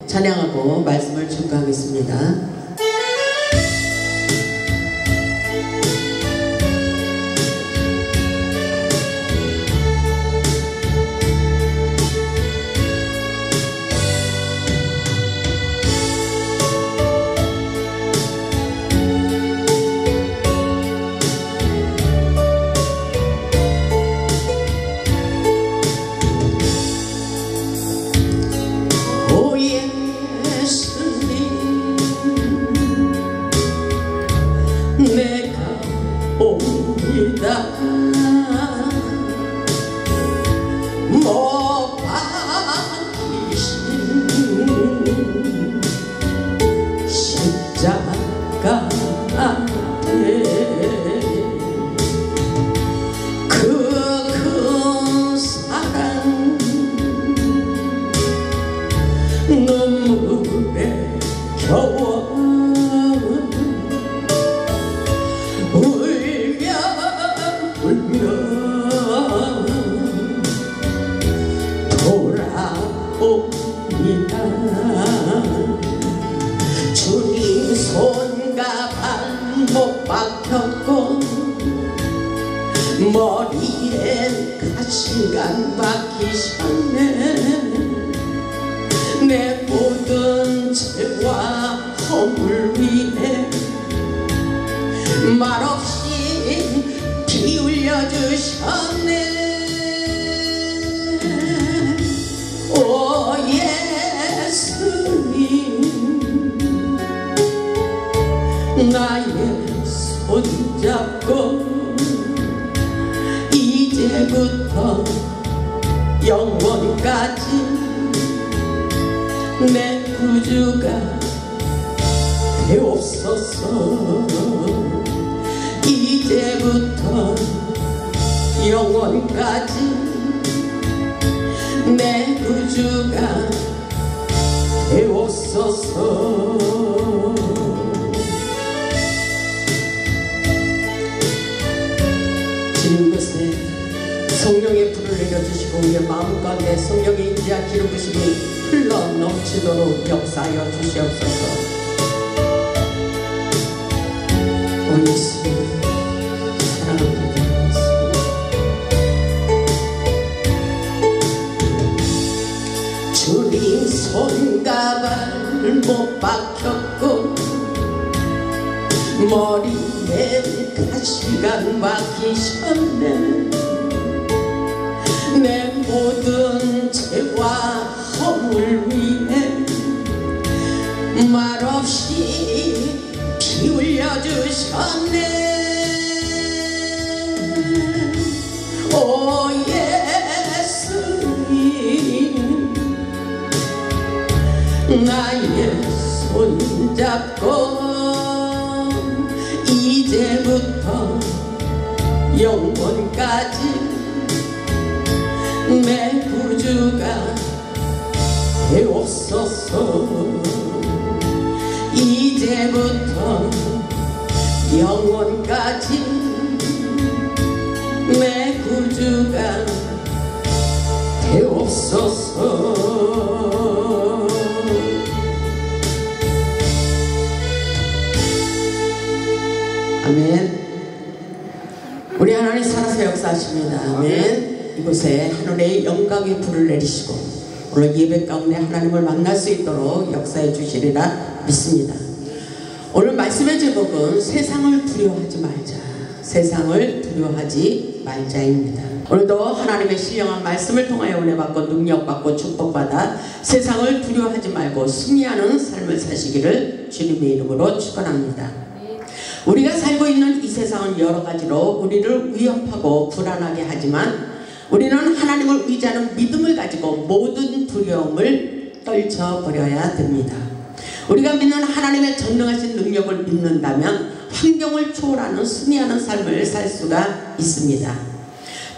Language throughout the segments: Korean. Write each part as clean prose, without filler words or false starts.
찬양하고 말씀을 증거하겠습니다. 내가 옵니다. 못 박히신 십자가 앞에 그 큰 사랑 눈물에 겨워 돌아옵니다. 주님 손과 발 못 박혔고 머리엔 가시관 박히셨네. 내 모든 죄와 허물 위에 말없이 피 흘려주셨네. 오 예수님, 나의 손잡고 이제부터 영원까지 내 구주가 되옵소서. 이제부터 영원까지 내 구주가 되옵소서. 지금 이곳에 성령의 불을 내려주시고 우리의 마음 가운데 성령의 인지와 기름 부심이 흘러 넘치도록 역사하여 주시옵소서. 오 예수님 사랑합니다. 주님 손과 발 못 박혔고 머리에 가시관 박히셨네. 내 모든 죄와 허물 위에 말없이 피 흘려주셨네. 오 예수님, 나의 손잡고 이제부터 영원까지 내 구주가 되옵소서. 이제부터 영원까지 내 구주가 되옵소서. 아멘. 우리 하나님 살아서 역사하십니다. 아멘. 이곳에 하늘의 영광의 불을 내리시고 오늘 예배 가운데 하나님을 만날 수 있도록 역사해 주시리라 믿습니다. 오늘 말씀의 제목은 세상을 두려워하지 말자. 세상을 두려워하지 말자입니다. 오늘도 하나님의 신령한 말씀을 통하여 은혜받고 능력받고 축복받아 세상을 두려워하지 말고 승리하는 삶을 사시기를 주님의 이름으로 축원합니다. 우리가 살고 있는 이 세상은 여러 가지로 우리를 위협하고 불안하게 하지만 우리는 하나님을 의지하는 믿음을 가지고 모든 두려움을 떨쳐버려야 됩니다. 우리가 믿는 하나님의 전능하신 능력을 믿는다면 환경을 초월하는 승리하는 삶을 살 수가 있습니다.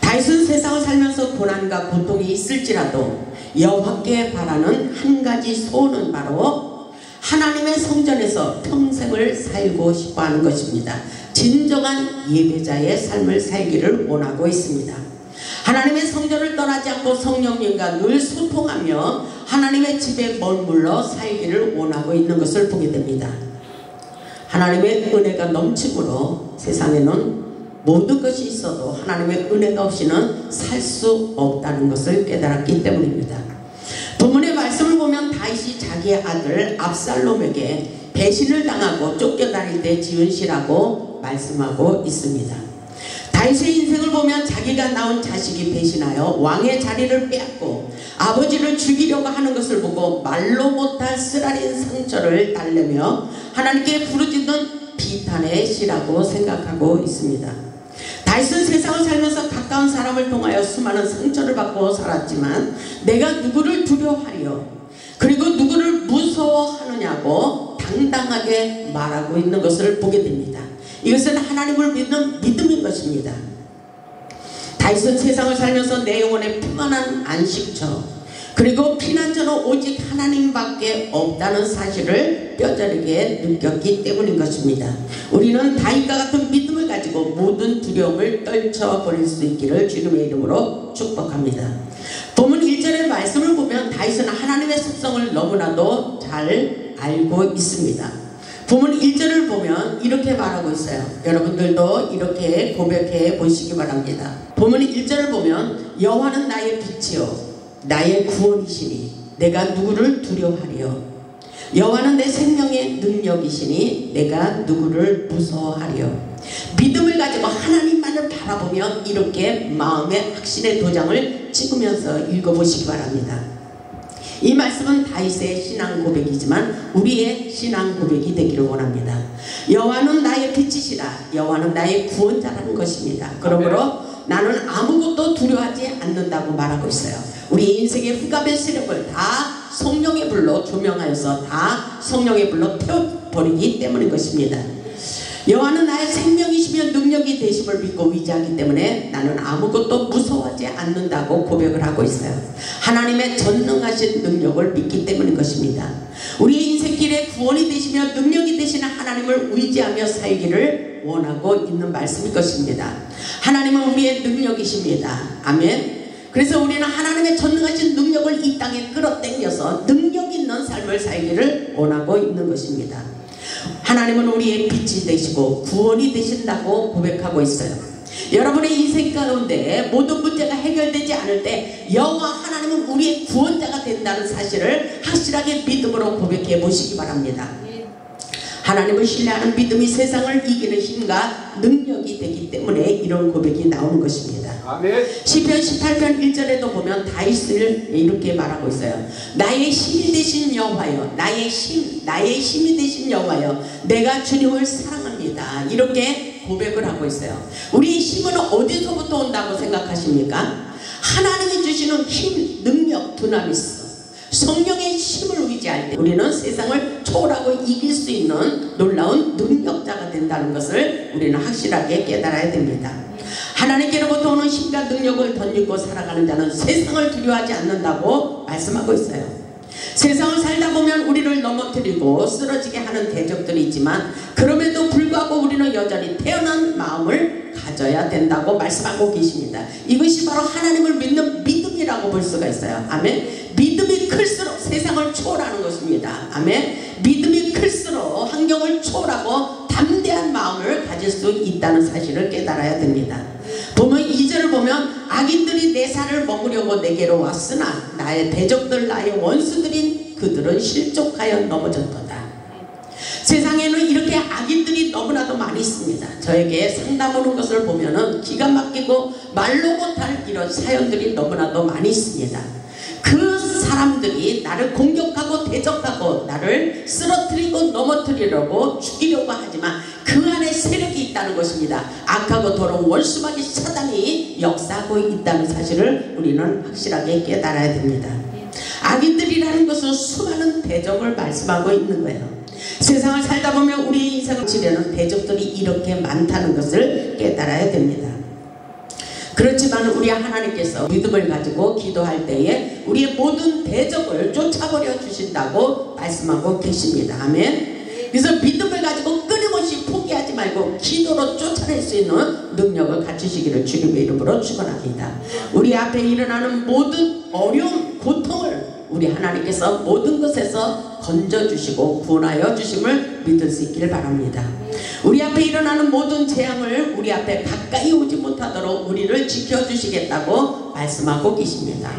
다윗은 세상을 살면서 고난과 고통이 있을지라도 여호와께 바라는 한 가지 소원은 바로 하나님의 성전에서 평생을 살고 싶어하는 것입니다. 진정한 예배자의 삶을 살기를 원하고 있습니다. 하나님의 성전을 떠나지 않고 성령님과 늘 소통하며 하나님의 집에 머물러 살기를 원하고 있는 것을 보게 됩니다. 하나님의 은혜가 넘치므로 세상에는 모든 것이 있어도 하나님의 은혜가 없이는 살 수 없다는 것을 깨달았기 때문입니다. 본문의 말씀을 보면 다윗이 자기의 아들 압살롬에게 배신을 당하고 쫓겨다닐 때 지은 시라고 말씀하고 있습니다. 다윗의 인생을 보면 자기가 낳은 자식이 배신하여 왕의 자리를 빼앗고 아버지를 죽이려고 하는 것을 보고 말로 못할 쓰라린 상처를 달래며 하나님께 부르짖는 비탄의 시라고 생각하고 있습니다. 다윗은 세상을 살면서 가까운 사람을 통하여 수많은 상처를 받고 살았지만 내가 누구를 두려워하리요 그리고 누구를 무서워하느냐고 당당하게 말하고 있는 것을 보게 됩니다. 이것은 하나님을 믿는 믿음인 것입니다. 다윗은 세상을 살면서 내 영혼의 평안한 안식처 그리고 피난처는 오직 하나님밖에 없다는 사실을 뼈저리게 느꼈기 때문인 것입니다. 우리는 다윗과 같은 믿음을 가지고 모든 두려움을 떨쳐버릴 수 있기를 주님의 이름으로 축복합니다. 본문 1절의 말씀을 보면 다윗은 하나님의 속성을 너무나도 잘 알고 있습니다. 본문 1절을 보면 이렇게 말하고 있어요. 여러분들도 이렇게 고백해 보시기 바랍니다. 본문 1절을 보면 여호와는 나의 빛이요 나의 구원이시니 내가 누구를 두려워하리요 여호와는 내 생명의 능력이시니 내가 누구를 무서워하리요. 믿음을 가지고 하나님만을 바라보며 이렇게 마음의 확신의 도장을 찍으면서 읽어보시기 바랍니다. 이 말씀은 다윗의 신앙 고백이지만 우리의 신앙 고백이 되기를 원합니다. 여호와는 나의 빛이시라 여호와는 나의 구원자라는 것입니다. 그러므로 나는 아무것도 두려워하지 않는다고 말하고 있어요. 우리 인생의 흑암의 세력을 다 성령의 불로 조명하여서 다 성령의 불로 태워버리기 때문인 것입니다. 여호와는 나의 생명이시며 능력이 되심을 믿고 의지하기 때문에 나는 아무것도 무서워하지 않는다고 고백을 하고 있어요. 하나님의 전능하신 능력을 믿기 때문인 것입니다. 우리의 인생길에 구원이 되시며 능력이 되시는 하나님을 의지하며 살기를 원하고 있는 말씀일 것입니다. 하나님은 우리의 능력이십니다. 아멘. 그래서 우리는 하나님의 전능하신 능력을 이 땅에 끌어당겨서 능력 있는 삶을 살기를 원하고 있는 것입니다. 하나님은 우리의 빛이 되시고 구원이 되신다고 고백하고 있어요. 여러분의 인생 가운데 모든 문제가 해결되지 않을 때 여호와 하나님은 우리의 구원자가 된다는 사실을 확실하게 믿음으로 고백해 보시기 바랍니다. 하나님을 신뢰하는 믿음이 세상을 이기는 힘과 능력이 되기 때문에 이런 고백이 나오는 것입니다. 아멘. 시편 18편 1절에도 보면 다윗을 이렇게 말하고 있어요. 나의 힘이 되신 여호와여 나의 힘이 되신 여호와여 내가 주님을 사랑합니다. 이렇게 고백을 하고 있어요. 우리의 힘은 어디서부터 온다고 생각하십니까? 하나님이 주시는 힘, 능력, 두나미스 성령의 힘을 의지할 때 우리는 세상을 초월하고 이길 수 있는 놀라운 능력자가 된다는 것을 우리는 확실하게 깨달아야 됩니다. 하나님께로부터 오는 힘과 능력을 덧입고 살아가는 자는 세상을 두려워하지 않는다고 말씀하고 있어요. 세상을 살다 보면 우리를 넘어뜨리고 쓰러지게 하는 대적들이 있지만 그럼에도 불구하고 우리는 여전히 태어난 마음을 가져야 된다고 말씀하고 계십니다. 이것이 바로 하나님을 믿는 믿음이라고 볼 수가 있어요. 아멘. 믿음이 클수록 세상을 초월하는 것입니다. 아멘. 믿음이 클수록 환경을 초월하고 담대한 마음을 가질 수 있다는 사실을 깨달아야 됩니다. 보면 2절을 보면 악인들이 내 살을 먹으려고 내게로 왔으나 나의 대적들 나의 원수들인 그들은 실족하여 넘어졌도다. 세상에는 이렇게 악인들이 너무나도 많이 있습니다. 저에게 상담 오는 것을 보면은 기가 막히고 말로 못할 이런 사연들이 너무나도 많이 있습니다. 그 사람들이 나를 공격하고 대적하고 나를 쓰러뜨리고 넘어뜨리려고 죽이려고 하지만 그 안에 세력이 있다는 것입니다. 악하고 더러운 원수마귀 사단이 역사하고 있다는 사실을 우리는 확실하게 깨달아야 됩니다. 악인들이라는 것은 수많은 대적을 말씀하고 있는 거예요. 세상을 살다 보면 우리의 인생을 지려는 대적들이 이렇게 많다는 것을 깨달아야 됩니다. 그렇지만 우리 하나님께서 믿음을 가지고 기도할 때에 우리의 모든 대적을 쫓아버려 주신다고 말씀하고 계십니다. 아멘. 그래서 믿음을 가지고 끈 끊임없이 포기하지 말고 기도로 쫓아낼 수 있는 능력을 갖추시기를 주님의 이름으로 축원합니다. 우리 앞에 일어나는 모든 어려움, 고통을 우리 하나님께서 모든 것에서 건져주시고 구원하여 주심을 믿을 수 있기를 바랍니다. 우리 앞에 일어나는 모든 재앙을 우리 앞에 가까이 오지 못하도록 우리를 지켜주시겠다고 말씀하고 계십니다.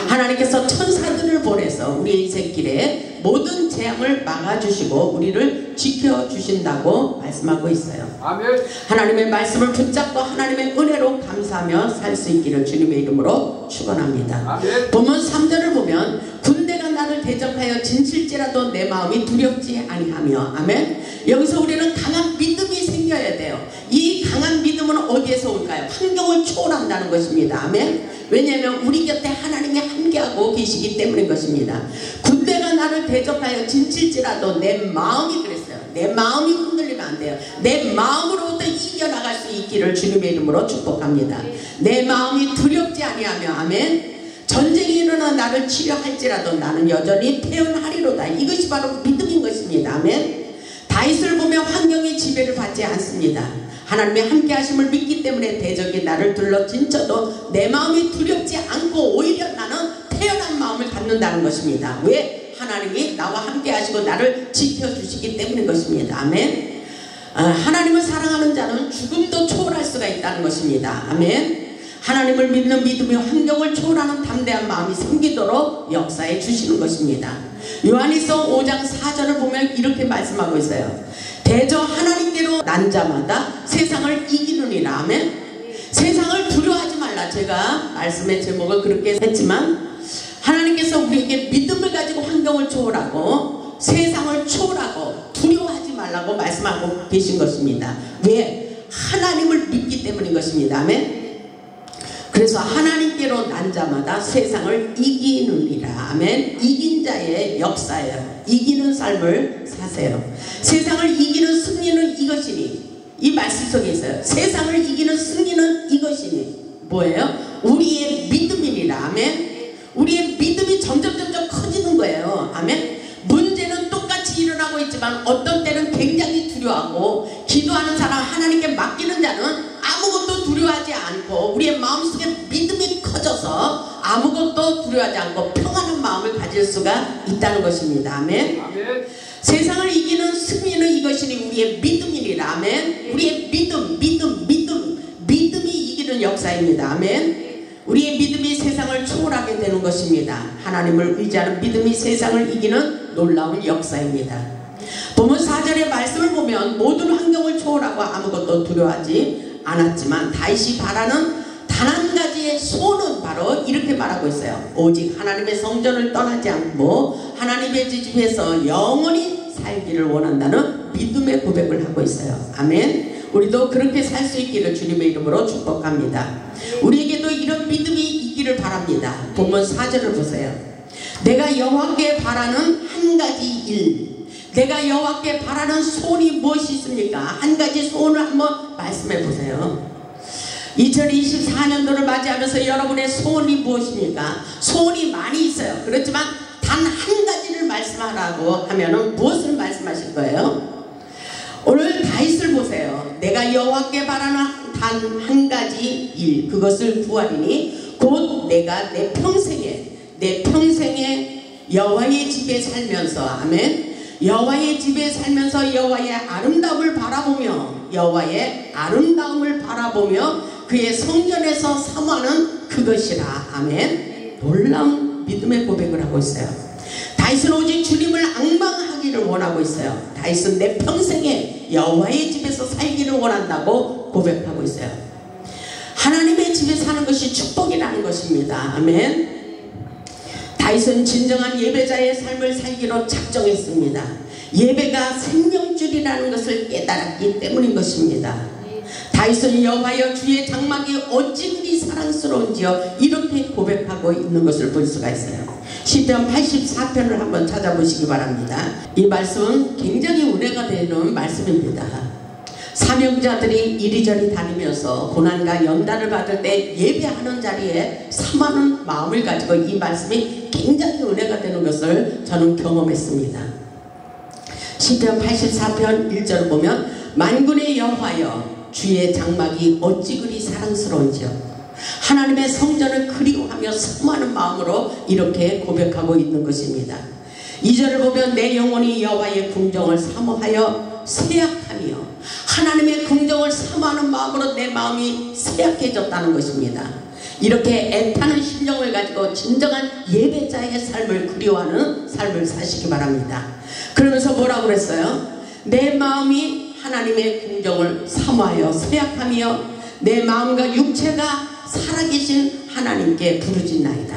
하나님께서 천사들을 보내서 우리 인생길에 모든 재앙을 막아주시고 우리를 지켜주신다고 말씀하고 있어요. 아멘. 하나님의 말씀을 붙잡고 하나님의 은혜로 감사하며 살 수 있기를 주님의 이름으로 축원합니다. 본문 3절을 보면 군대가 나를 대적하여 진칠지라도 내 마음이 두렵지 아니하며, 아멘. 여기서 우리는 강한 믿음이 생겨야 돼요. 이 강한 믿음은 어디에서 올까요? 환경을 초월한다는 것입니다. 아멘. 왜냐하면 우리 곁에 하나님이 함께하고 계시기 때문인 것입니다. 군대가 나를 대적하여 진칠지라도 내 마음이, 그랬어요. 내 마음이 흔들리면 안 돼요. 내 마음으로부터 이겨나갈 수 있기를 주님의 이름으로 축복합니다. 내 마음이 두렵지 아니하며, 아멘. 전쟁이 일어나 나를 치료할지라도 나는 여전히 태어나리로다. 이것이 바로 믿음인 것입니다. 아멘. 다윗을 보면 환경의 지배를 받지 않습니다. 하나님의 함께 하심을 믿기 때문에 대적이 나를 둘러 진쳐도 내 마음이 두렵지 않고 오히려 나는 태어난 마음을 갖는다는 것입니다. 왜? 하나님이 나와 함께 하시고 나를 지켜주시기 때문인 것입니다. 아멘. 하나님을 사랑하는 자는 죽음도 초월할 수가 있다는 것입니다. 아멘. 하나님을 믿는 믿음이 환경을 초월하는 담대한 마음이 생기도록 역사해 주시는 것입니다. 요한일서 5장 4절을 보면 이렇게 말씀하고 있어요. 대저 하나님께로 난 자마다 세상을 이기느니라. 아멘. 세상을 두려워하지 말라. 제가 말씀의 제목을 그렇게 했지만 하나님께서 우리에게 믿음을 가지고 환경을 초월하고 세상을 초월하고 두려워하지 말라고 말씀하고 계신 것입니다. 왜? 하나님을 믿기 때문인 것입니다. 아멘. 그래서 하나님께로 난 자마다 세상을 이기느니라. 아멘. 이긴 자의 역사예요. 이기는 삶을 사세요. 세상을 이기는 승리는 이것이니, 이 말씀 속에 있어요. 세상을 이기는 승리는 이것이니 뭐예요? 우리의 믿음이니라. 아멘. 우리의 믿음이 점점 커지는 거예요. 아멘. 문제는 똑같이 일어나고 있지만 어떤 때는 굉장히 두려워하고, 기도하는 사람, 하나님께 맡기는 자는 아무것도 두려워하지 않고 우리의 마음속에 믿음이 커져서 아무것도 두려워하지 않고 평안한 마음을 가질 수가 있다는 것입니다. 아멘. 아멘. 세상을 이기는 승리는 이것이니 우리의 믿음이니라. 아멘. 우리의 믿음이 이기는 역사입니다. 아멘. 우리의 믿음이 세상을 초월하게 되는 것입니다. 하나님을 의지하는 믿음이 세상을 이기는 놀라운 역사입니다. 본문 4절의 말씀을 보면 모든 환경을 초월하고 아무것도 두려워하지 않았지만 다윗이 바라는 단 한 가지의 소원은 바로 이렇게 말하고 있어요. 오직 하나님의 성전을 떠나지 않고 하나님의 집에서 영원히 살기를 원한다는 믿음의 고백을 하고 있어요. 아멘. 우리도 그렇게 살 수 있기를 주님의 이름으로 축복합니다. 우리에게도 이런 믿음이 있기를 바랍니다. 본문 4절을 보세요. 내가 여호와께 바라는 한 가지 일, 내가 여호와께 바라는 소원이 무엇이 있습니까? 한 가지 소원을 한번 말씀해 보세요. 2024년도를 맞이하면서 여러분의 소원이 무엇입니까? 소원이 많이 있어요. 그렇지만 단 한 가지를 말씀하라고 하면은 무엇을 말씀하실 거예요? 오늘 다윗을 보세요. 내가 여호와께 바라는 단 한 가지 일, 그것을 구하리니 곧 내가 내 평생에 여호와의 집에 살면서, 아멘, 여호와의 집에 살면서 여호와의 아름다움을 바라보며 그의 성전에서 사모하는 그것이라. 아멘. 놀라운 믿음의 고백을 하고 있어요. 다윗은 오직 주님을 앙망하기를 원하고 있어요. 다윗은 내 평생에 여호와의 집에서 살기를 원한다고 고백하고 있어요. 하나님의 집에 사는 것이 축복이라는 것입니다. 아멘. 다윗은 진정한 예배자의 삶을 살기로 작정했습니다. 예배가 생명줄이라는 것을 깨달았기 때문인 것입니다. 다윗은 여호와여 주의 장막이 어찌 그리 사랑스러운지요, 이렇게 고백하고 있는 것을 볼 수가 있어요. 시편 84편을 한번 찾아보시기 바랍니다. 이 말씀은 굉장히 은혜가 되는 말씀입니다. 사명자들이 이리저리 다니면서 고난과 연단을 받을 때 예배하는 자리에 사모하는 마음을 가지고 이 말씀이 굉장히 은혜가 되는 것을 저는 경험했습니다. 시편 84편 1절을 보면 만군의 여호와여 주의 장막이 어찌 그리 사랑스러운지요. 하나님의 성전을 그리워하며 사모하는 마음으로 이렇게 고백하고 있는 것입니다. 2절을 보면 내 영혼이 여호와의 궁정을 사모하여 쇠약하며, 하나님의 궁정을 사모하는 마음으로 내 마음이 쇠약해졌다는 것입니다. 이렇게 애타는 심정을 가지고 진정한 예배자의 삶을 그리워하는 삶을 사시기 바랍니다. 그러면서 뭐라고 그랬어요? 내 마음이 하나님의 궁정을 사모하여 쇠약하며 내 마음과 육체가 살아계신 하나님께 부르짖나이다.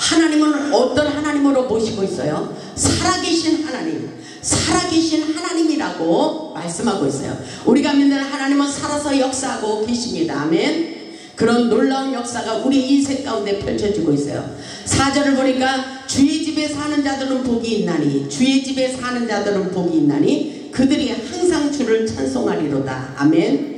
하나님은 어떤 하나님으로 모시고 있어요? 살아계신 하나님, 살아계신 하나님이라고 말씀하고 있어요. 우리가 믿는 하나님은 살아서 역사하고 계십니다. 아멘. 그런 놀라운 역사가 우리 인생 가운데 펼쳐지고 있어요. 4절을 보니까 주의 집에 사는 자들은 복이 있나니, 주의 집에 사는 자들은 복이 있나니 그들이 항상 주를 찬송하리로다. 아멘.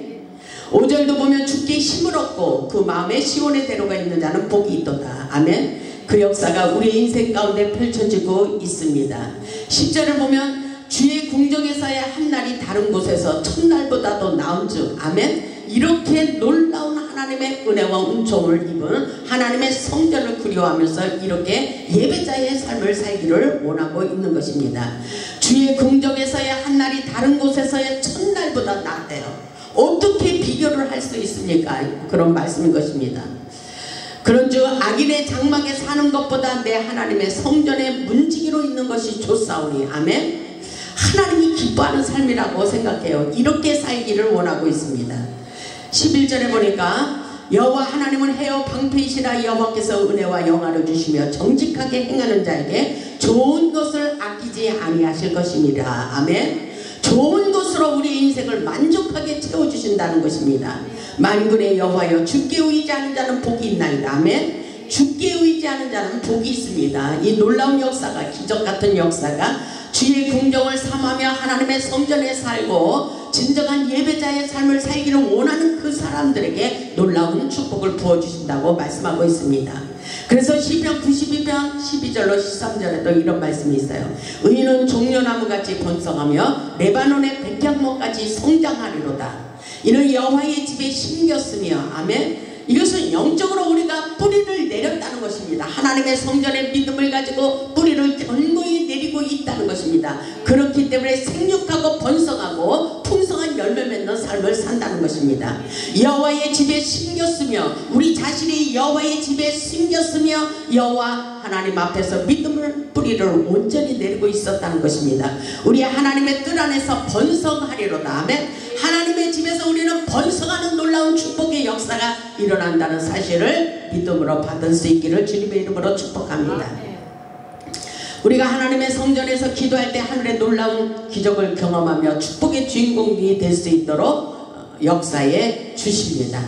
5절도 보면 주께 힘을 얻고 그 마음에 시온의 대로가 있는 자는 복이 있도다. 아멘. 그 역사가 우리 인생 가운데 펼쳐지고 있습니다. 10절을 보면 주의 궁정에서의 한날이 다른 곳에서 첫날보다도 나은 즉. 아멘. 이렇게 놀라운 하나님의 은혜와 은총을 입은 하나님의 성전을 그리워하면서 이렇게 예배자의 삶을 살기를 원하고 있는 것입니다. 주의 궁정에서의 한날이 다른 곳에서의 첫날보다 낫대요. 어떻게 비교를 할 수 있습니까? 그런 말씀인 것입니다. 그런즉 악인의 장막에 사는 것보다 내 하나님의 성전에 문지기로 있는 것이 좋사오니. 아멘. 하나님이 기뻐하는 삶이라고 생각해요. 이렇게 살기를 원하고 있습니다. 11절에 보니까 여호와 하나님은 해요 방패이시라. 여호와께서 은혜와 영화를 주시며 정직하게 행하는 자에게 좋은 것을 아끼지 아니하실 것입니다. 아멘. 좋은 것으로 우리 인생을 만족하게 채워주신다는 것입니다. 만군의 여호와여 주께 의지하는 자는 복이 있나이다. 아멘. 주께 의지하는 자는 복이 있습니다. 이 놀라운 역사가, 기적같은 역사가 주의 궁정을 삼하며 하나님의 성전에 살고 진정한 예배자의 삶을 살기를 원하는 그 사람들에게 놀라운 축복을 부어주신다고 말씀하고 있습니다. 그래서 시편 92편 12절로 13절에도 이런 말씀이 있어요. 의인은 종려나무같이 번성하며 레바논의 백향목같이 성장하리로다. 이는 여호와의 집에 심겼으며. 아멘. 이것은 영적으로 우리가 뿌리를 내렸다는 것입니다. 하나님의 성전의 믿음을 가지고 뿌리를 견고히 내리고 있다는 것입니다. 그렇기 때문에 생육하고 번성하고 풍성한 열매 맺는 삶을 산다는 것입니다. 여호와의 집에 심겼으며, 우리 자신이 여호와의 집에 심겼으며 여호와 하나님 앞에서 믿음을 뿌리를 온전히 내리고 있었다는 것입니다. 우리 하나님의 뜰 안에서 번성하리로다. 아멘. 하나님의 집에서 우리는 번성하는 놀라운 축복의 역사가 일어난다는 사실을 믿음으로 받을 수 있기를 주님의 이름으로 축복합니다. 우리가 하나님의 성전에서 기도할 때 하늘의 놀라운 기적을 경험하며 축복의 주인공이 될 수 있도록 역사에 주십니다.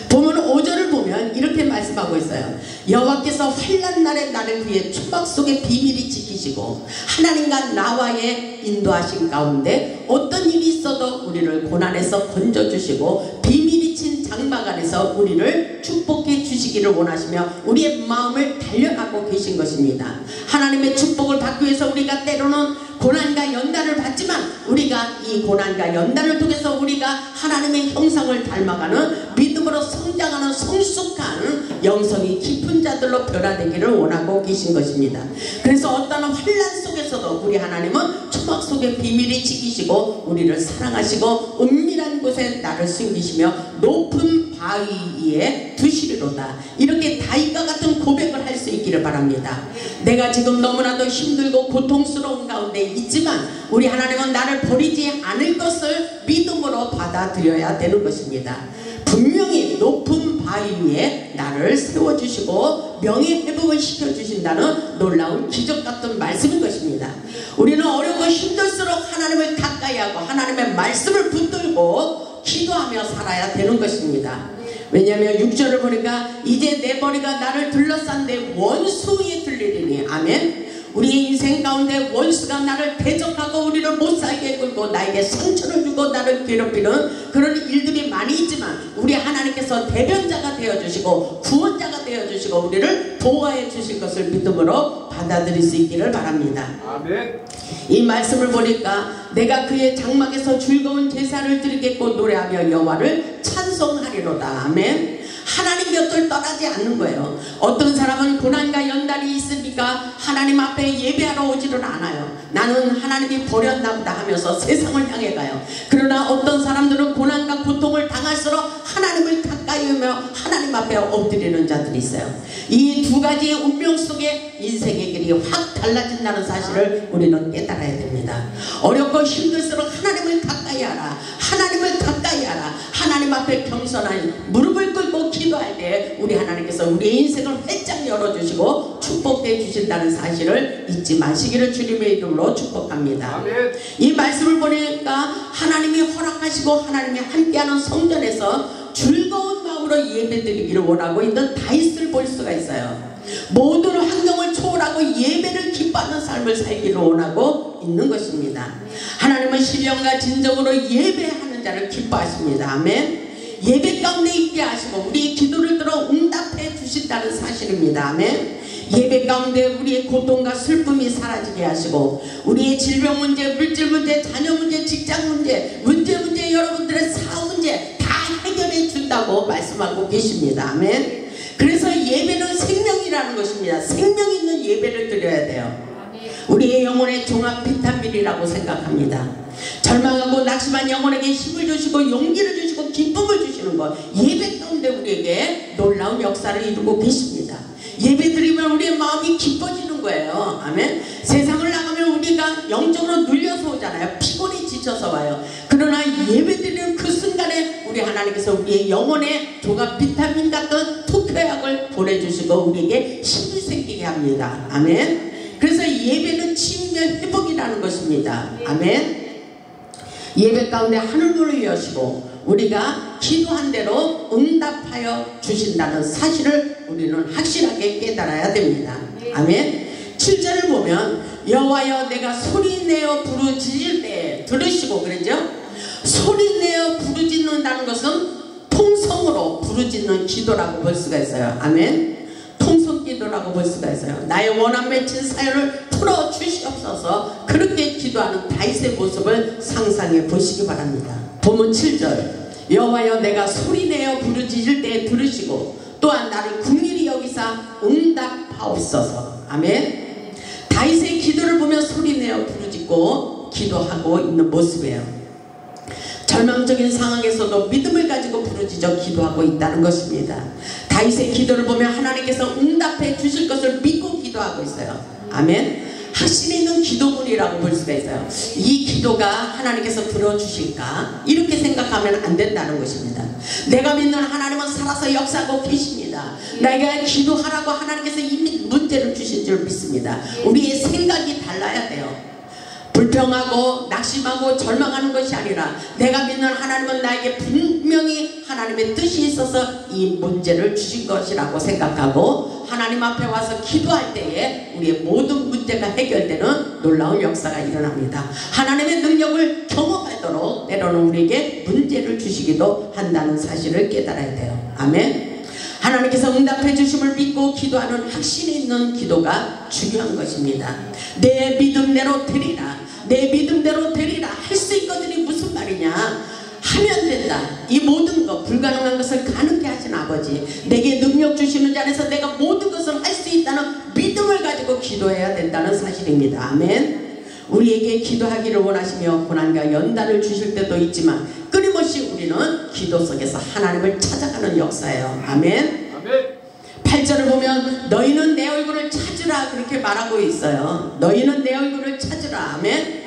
보면 5절을 보면 이렇게 말씀하고 있어요. 여호와께서 환난 날에 나를 위해 초막 속에 비밀히 지키시고 하나님과 나와의 인도하신 가운데 어떤 일이 있어도 우리를 고난에서 건져주시고 비밀이 친 장막 안에서 우리를 축복해 주시기를 원하시며 우리의 마음을 단련하고 계신 것입니다. 하나님의 축복을 받기 위해서 우리가 때로는 고난과 연단을 받지만 우리가 이 고난과 연단을 통해서 우리가 하나님의 형상을 닮아가는 믿음으로 성장하는 성숙한 영성이 깊은 자들로 변화되기를 원하고 계신 것입니다. 그래서 어떤 환난 속에서도 우리 하나님은 초막 속에 비밀이 지키시고 우리를 사랑하시고 은밀한 곳에 나를 숨기시며 높은 바위 위에 두시리로다. 이렇게 다윗과 같은 고백을 할 수 있기를 바랍니다. 내가 지금 너무나도 힘들고 고통스러운 가운데 있지만 우리 하나님은 나를 버리지 않을 것을 믿음으로 받아들여야 되는 것입니다. 분명히 높은 바위 위에 나를 세워주시고 명예회복을 시켜주신다는 놀라운 기적같은 말씀인 것입니다. 우리는 어렵고 힘들수록 하나님을 가까이 하고 하나님의 말씀을 붙들고 기도하며 살아야 되는 것입니다. 왜냐하면 6절을 보니까 이제 내 머리가 나를 둘러싼 내 원수 위에 들리리니. 아멘. 우리의 인생 가운데 원수가 나를 대적하고 우리를 못살게 끌고 나에게 상처를 주고 나를 괴롭히는 그런 일들이 많이 있지만 우리 하나님께서 대변자가 되어주시고 구원자가 되어주시고 우리를 보호해 주실 것을 믿음으로 받아들일 수 있기를 바랍니다. 아멘. 이 말씀을 보니까 내가 그의 장막에서 즐거운 제사를 드리겠고 노래하며 여호와를 찬송하리로다. 아멘. 하나님 곁을 떠나지 않는 거예요. 어떤 사람은 고난과 연단이 있으니까 하나님 앞에 예배하러 오지를 않아요. 나는 하나님이 버렸나 보다 하면서 세상을 향해 가요. 그러나 어떤 사람들은 고난과 고통을 당할수록 하나님을 가까이 오며 하나님 앞에 엎드리는 자들이 있어요. 이 두 가지의 운명 속에 인생의 길이 확 달라진다는 사실을 우리는 깨달아야 됩니다. 어렵고 힘들수록 하나님을 가까이 하라. 하나님을 가까이 하라. 하나님 앞에 겸손한 무릎을 꿇고 기도할 때 우리 하나님께서 우리의 인생을 활짝 열어주시고 축복해 주신다는 사실을 잊지 마시기를 주님의 이름으로 축복합니다. 아멘. 이 말씀을 보니까 하나님이 허락하시고 하나님이 함께하는 성전에서 즐거운 마음으로 예배드리기를 원하고 있는 다윗을 볼 수가 있어요. 모든 환경을 초월하고 예배를 기뻐하는 삶을 살기를 원하고 있는 것입니다. 하나님은 신령과 진정으로 예배하는 자를 기뻐하십니다. 아멘. 예배 가운데 있게 하시고 우리의 기도를 들어 응답해 주신다는 사실입니다. 아멘. 예배 가운데 우리의 고통과 슬픔이 사라지게 하시고 우리의 질병 문제, 물질 문제, 자녀 문제, 직장 문제, 문제 여러분들의 사업 문제 다 해결해 준다고 말씀하고 계십니다. 아멘. 그래서 예배는 생명이라는 것입니다. 생명 있는 예배를 드려야 돼요. 우리의 영혼의 종합 비타민이라고 생각합니다. 절망하고 낙심한 영혼에게 힘을 주시고 용기를 주시고 기쁨을 주시는 것, 예배 가운데 우리에게 놀라운 역사를 이루고 계십니다. 예배 드리면 우리의 마음이 기뻐지는 거예요. 아멘. 세상을 나가면 우리가 영적으로 눌려서 오잖아요. 피곤이 지쳐서 와요. 그러나 예배 드리는 그 순간에 우리 하나님께서 우리의 영혼에 종합 비타민 같은 투표약을 보내주시고 우리에게 힘이 생기게 합니다. 아멘. 그래서 예배는 치유의 회복이라는 것입니다. 아멘. 예배 가운데 하늘문을 여시고 우리가 기도한 대로 응답하여 주신다는 사실을 우리는 확실하게 깨달아야 됩니다. 아멘. 7절을 보면 여호와여 내가 소리내어 부르짖을 때 들으시고 그러죠. 소리내어 부르짖는다는 것은 통성으로 부르짖는 기도라고 볼 수가 있어요. 아멘. 통성기도라고 볼 수가 있어요. 나의 원한 맺힌 사연을 풀어주시옵소서. 그렇게 기도하는 다윗의 모습을 상상해 보시기 바랍니다. 본문 7절 여호와여 내가 소리내어 부르짖을 때 들으시고 또한 나를 긍휼히 여기사 응답하옵소서. 아멘. 다윗의 기도를 보면 소리내어 부르짖고 기도하고 있는 모습이에요. 절망적인 상황에서도 믿음을 가지고 부르짖어 기도하고 있다는 것입니다. 다윗의 기도를 보면 하나님께서 응답해 주실 것을 믿고 기도하고 있어요. 아멘. 확신 있는 기도문이라고 볼 수가 있어요. 이 기도가 하나님께서 들어주실까? 이렇게 생각하면 안 된다는 것입니다. 내가 믿는 하나님은 살아서 역사하고 계십니다. 내가 기도하라고 하나님께서 이미 문제를 주신 줄 믿습니다. 우리의 생각이 달라야 돼요. 불평하고 낙심하고 절망하는 것이 아니라 내가 믿는 하나님은 나에게 분명히 하나님의 뜻이 있어서 이 문제를 주신 것이라고 생각하고 하나님 앞에 와서 기도할 때에 우리의 모든 문제가 해결되는 놀라운 역사가 일어납니다. 하나님의 능력을 경험하도록 때로는 우리에게 문제를 주시기도 한다는 사실을 깨달아야 돼요. 아멘. 하나님께서 응답해 주심을 믿고 기도하는 확신이 있는 기도가 중요한 것입니다. 내 믿음대로 드리라. 내 믿음대로 드리라. 할 수 있거든이 무슨 말이냐. 하면 된다. 이 모든 것 불가능한 것을 가능케 하신 아버지, 내게 능력 주시는 자리에서 내가 모든 것을 할 수 있다는 믿음을 가지고 기도해야 된다는 사실입니다. 아멘. 우리에게 기도하기를 원하시며 고난과 연단을 주실 때도 있지만 끊임없이 우리는 기도 속에서 하나님을 찾아가는 역사예요. 아멘. 8절을 보면 너희는 내 얼굴을 찾으라 그렇게 말하고 있어요. 너희는 내 얼굴을 찾으라. 아멘.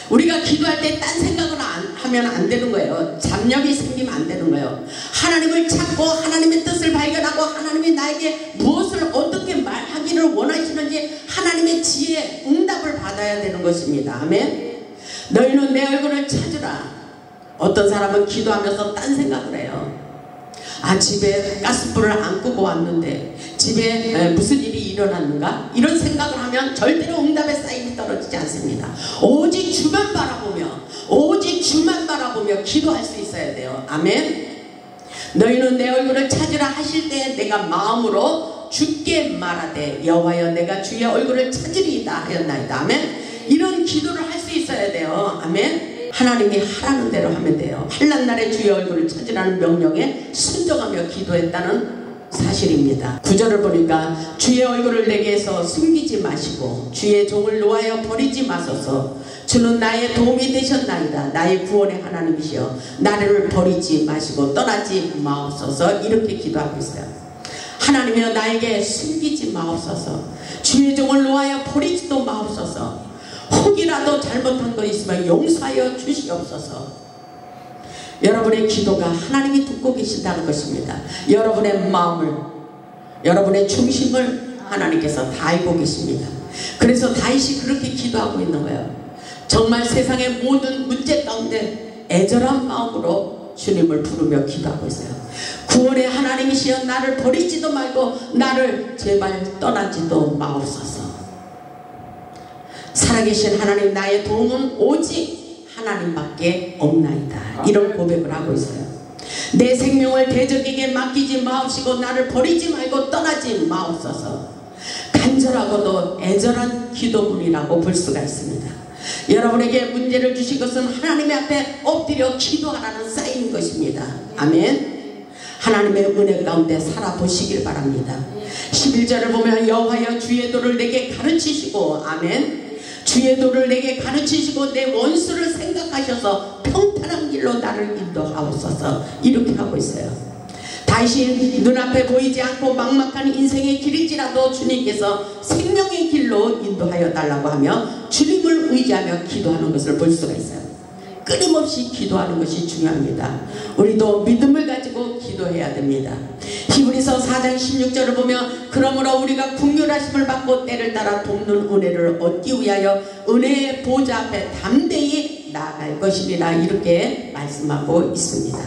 우리가 기도할 때 딴 생각을 하면 안 되는 거예요. 잡념이 생기면 안 되는 거예요. 하나님을 찾고 하나님의 뜻을 발견하고 하나님이 나에게 무엇을 어떻게 말하기를 원하시는지 하나님의 지혜 응답을 받아야 되는 것입니다. 아멘. 너희는 내 얼굴을 찾으라. 어떤 사람은 기도하면서 딴 생각을 해요. 집에 가스불을 안 끄고 왔는데 집에 무슨 일이 일어났는가? 이런 생각을 하면 절대로 응답의 사인이 떨어지지 않습니다. 오직 주만 바라보며 오직 주만 바라보며 기도할 수 있어야 돼요. 아멘. 너희는 내 얼굴을 찾으라 하실 때 내가 마음으로 주께 말하되 여호와여 내가 주의 얼굴을 찾으리이다 하였나이다. 아멘. 이런 기도를 할 수 있어야 돼요. 아멘. 하나님이 하라는 대로 하면 돼요. 환난 날에 주의 얼굴을 찾으라는 명령에 순종하며 기도했다는 사실입니다. 9절을 보니까 주의 얼굴을 내게서 숨기지 마시고 주의 종을 노하여 버리지 마소서. 주는 나의 도움이 되셨나이다. 나의 구원의 하나님이시여 나를 버리지 마시고 떠나지 마옵소서. 이렇게 기도하고 있어요. 하나님이여 나에게 숨기지 마옵소서. 주의 종을 노하여 버리지도 마옵소서. 혹이라도 잘못한 거 있으면 용서하여 주시옵소서. 여러분의 기도가 하나님이 듣고 계신다는 것입니다. 여러분의 마음을, 여러분의 중심을 하나님께서 다 알고 계십니다. 그래서 다윗이 그렇게 기도하고 있는 거예요. 정말 세상의 모든 문제 가운데 애절한 마음으로 주님을 부르며 기도하고 있어요. 구원의 하나님이시여 나를 버리지도 말고 나를 제발 떠나지도 마옵소서. 살아계신 하나님 나의 도움은 오직 하나님밖에 없나이다. 이런 고백을 하고 있어요. 내 생명을 대적에게 맡기지 마옵시고 나를 버리지 말고 떠나지 마옵소서. 간절하고도 애절한 기도문이라고 볼 수가 있습니다. 여러분에게 문제를 주신 것은 하나님의 앞에 엎드려 기도하라는 사인인 것입니다. 아멘. 하나님의 은혜 가운데 살아보시길 바랍니다. 11절을 보면 여호와여 주의 도를 내게 가르치시고 아멘. 주의 도를 내게 가르치시고 내 원수를 생각하셔서 평탄한 길로 나를 인도하옵소서. 이렇게 하고 있어요. 다시 눈앞에 보이지 않고 막막한 인생의 길일지라도 주님께서 생명의 길로 인도하여 달라고 하며 주님을 의지하며 기도하는 것을 볼 수가 있어요. 끊임없이 기도하는 것이 중요합니다. 우리도 믿음을 가지고 기도해야 됩니다. 히브리서 4장 16절을 보면 그러므로 우리가 긍휼하심을 받고 때를 따라 돕는 은혜를 얻기 위하여 은혜의 보좌 앞에 담대히 나아갈 것이니라. 이렇게 말씀하고 있습니다.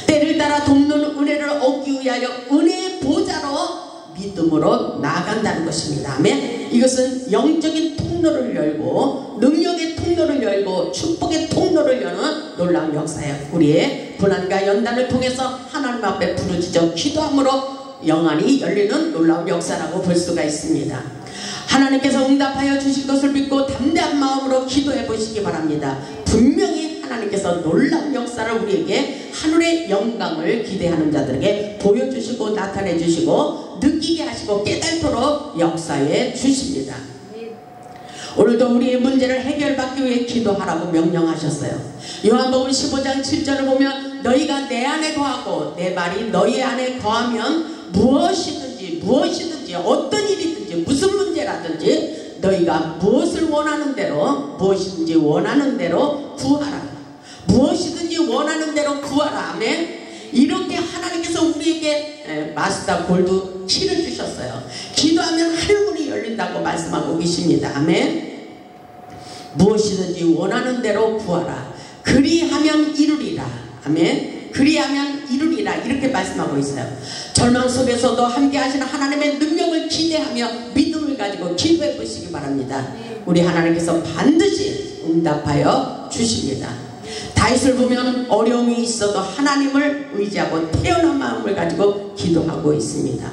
때를 따라 돕는 은혜를 얻기 위하여 은혜의 보좌로 믿음으로 나아간다는 것입니다. 아멘. 이것은 영적인 통로를 열고 능력의 통로를 열고 축복의 통로를 여는 놀라운 역사예요. 우리의 고난과 연단을 통해서 하나님 앞에 부르짖어 기도함으로 영안이 열리는 놀라운 역사라고 볼 수가 있습니다. 하나님께서 응답하여 주실 것을 믿고 담대한 마음으로 기도해 보시기 바랍니다. 분명히 하나님께서 놀라운 역사를 우리에게 하늘의 영광을 기대하는 자들에게 보여주시고 나타내 주시고 느끼게 하시고 깨닫도록 역사해 주십니다. 오늘도 우리의 문제를 해결받기 위해 기도하라고 명령하셨어요. 요한복음 15장 7절을 보면 너희가 내 안에 거하고 내 말이 너희 안에 거하면 무엇이든지 어떤 일이든지 무슨 문제라든지 너희가 무엇을 원하는 대로 무엇이든지 원하는 대로 구하라. 무엇이든지 원하는 대로 구하라. 아멘. 이렇게 하나님께서 우리에게 마스터 골드 키를 주셨어요. 기도하면 하늘문이 열린다고 말씀하고 계십니다. 아멘. 무엇이든지 원하는 대로 구하라. 그리하면 이루리라. 아멘. 그리하면 이루리라. 이렇게 말씀하고 있어요. 절망 속에서도 함께 하시는 하나님의 능력을 기대하며 믿음을 가지고 기도해 보시기 바랍니다. 우리 하나님께서 반드시 응답하여 주십니다. 다윗을 보면 어려움이 있어도 하나님을 의지하고 태어난 마음을 가지고 기도하고 있습니다.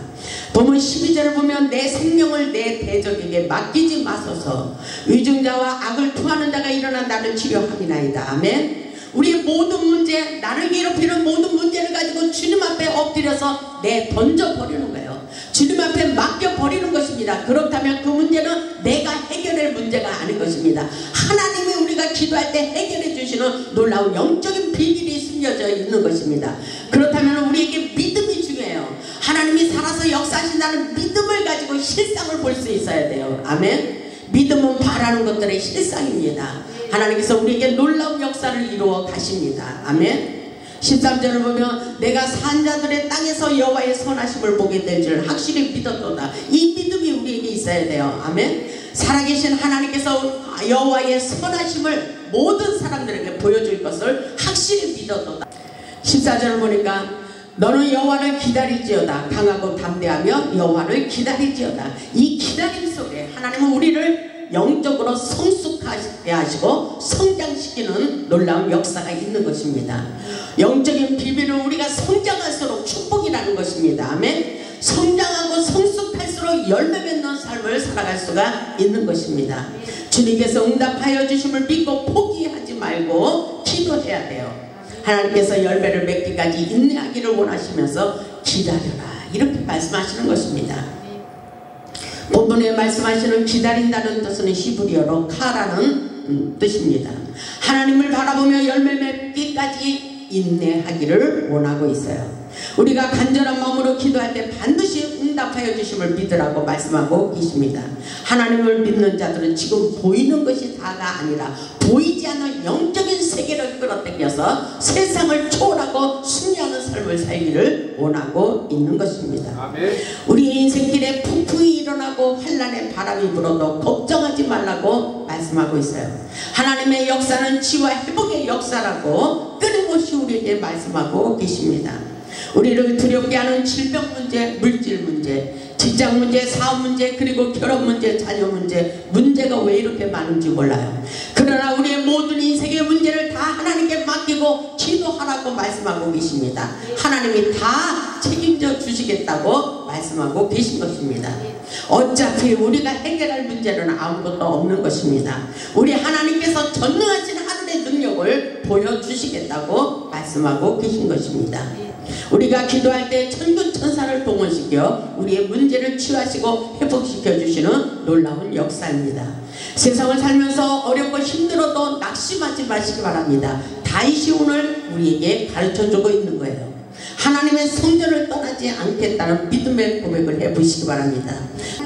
본문 12절을 보면 내 생명을 내 대적에게 맡기지 마소서. 위증자와 악을 투하는 자가 일어나 나를 치료함이나이다. 아멘. 우리의 모든 문제, 나를 괴롭히는 모든 문제를 가지고 주님 앞에 엎드려서 던져버리는 거예요. 주님 앞에 맡겨버리는 것입니다. 그렇다면 그 문제는 내가 해결할 문제가 아닌 것입니다. 하나님이 우리가 기도할 때 해결해 주시는 놀라운 영적인 비밀이 숨겨져 있는 것입니다. 그렇다면 우리에게 믿음이 중요해요. 하나님이 살아서 역사하신다는 믿음을 가지고 실상을 볼 수 있어야 돼요. 아멘. 믿음은 바라는 것들의 실상입니다. 하나님께서 우리에게 놀라운 역사를 이루어 가십니다. 아멘. 13절을 보면 내가 산자들의 땅에서 여호와의 선하심을 보게 될 줄 확실히 믿었도다. 이 믿음이 우리에게 있어야 돼요. 아멘. 살아계신 하나님께서 여호와의 선하심을 모든 사람들에게 보여줄 것을 확실히 믿었도다. 14절을 보니까 너는 여호와를 기다릴지어다. 강하고 담대하며 여호와를 기다릴지어다. 이 기다림 속에 하나님은 우리를 영적으로 성숙하게 하시고 성장시키는 놀라운 역사가 있는 것입니다. 영적인 비밀은 우리가 성장할수록 축복이라는 것입니다. 아멘. 성장하고 성숙할수록 열매 맺는 삶을 살아갈 수가 있는 것입니다. 주님께서 응답하여 주심을 믿고 포기하지 말고 기도해야 돼요. 하나님께서 열매를 맺기까지 인내하기를 원하시면서 기다려라, 이렇게 말씀하시는 것입니다. 본문에 말씀하시는 기다린다는 뜻은 히브리어로 카라는 뜻입니다. 하나님을 바라보며 열매 맺기까지 인내하기를 원하고 있어요. 우리가 간절한 마음으로 기도할 때 반드시 응답하여 주심을 믿으라고 말씀하고 계십니다. 하나님을 믿는 자들은 지금 보이는 것이 다가 아니라 보이지 않는 영적인 세계를 끌어당겨서 세상을 초월하고 승리하는 삶을 살기를 원하고 있는 것입니다. 아멘. 우리 인생길에 폭풍이 일어나고 환란의 바람이 불어도 걱정하지 말라고 말씀하고 있어요. 하나님의 역사는 치유와 회복의 역사라고 끊임없이 우리에게 말씀하고 계십니다. 우리를 두렵게 하는 질병 문제, 물질 문제, 직장 문제, 사업 문제, 그리고 결혼 문제, 자녀 문제가 왜 이렇게 많은지 몰라요. 그러나 우리의 모든 인생의 문제를 다 하나님께 맡기고 기도하라고 말씀하고 계십니다. 하나님이 다 책임져 주시겠다고 말씀하고 계신 것입니다. 어차피 우리가 해결할 문제는 아무것도 없는 것입니다. 우리 하나님께서 전능하신 하늘의 능력을 보여주시겠다고 말씀하고 계신 것입니다. 우리가 기도할 때 천군 천사를 동원시켜 우리의 문제를 치유하시고 회복시켜 주시는 놀라운 역사입니다. 세상을 살면서 어렵고 힘들어도 낙심하지 마시기 바랍니다. 다윗이 오늘 우리에게 가르쳐주고 있는 거예요. 하나님의 성전을 떠나지 않겠다는 믿음의 고백을 해보시기 바랍니다.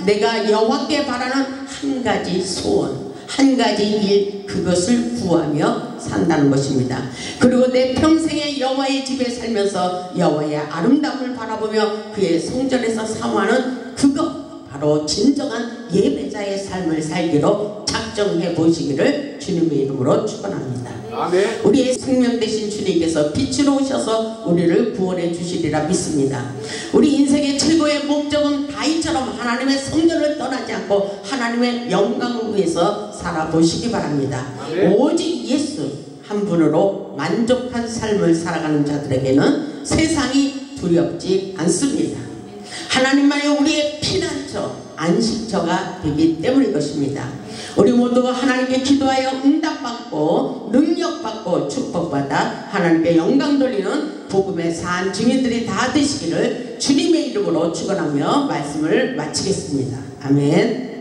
내가 여호와께 바라는 한 가지 소원, 한 가지 일, 그것을 구하며 산다는 것입니다. 그리고 내 평생에 여호와의 집에 살면서 여호와의 아름다움을 바라보며 그의 성전에서 사모하는 그것, 바로 진정한 예배자의 삶을 살기로 작정해 보시기를 주님의 이름으로 축원합니다. 아멘. 우리의 생명 되신 주님께서 빛으로 오셔서 우리를 구원해 주시리라 믿습니다. 우리 인생의 최고의 목적은 다윗처럼 하나님의 성전을 떠나지 않고 하나님의 영광을 위해서 살아보시기 바랍니다. 아멘. 오직 예수 한 분으로 만족한 삶을 살아가는 자들에게는 세상이 두렵지 않습니다. 하나님만이 우리의 피난처, 안식처가 되기 때문인 것입니다. 우리 모두 하나님께 기도하여 응답받고 능력받고 축복받아 하나님께 영광 돌리는 복음의 산 증인들이 다 되시기를 주님의 이름으로 축원하며 말씀을 마치겠습니다. 아멘.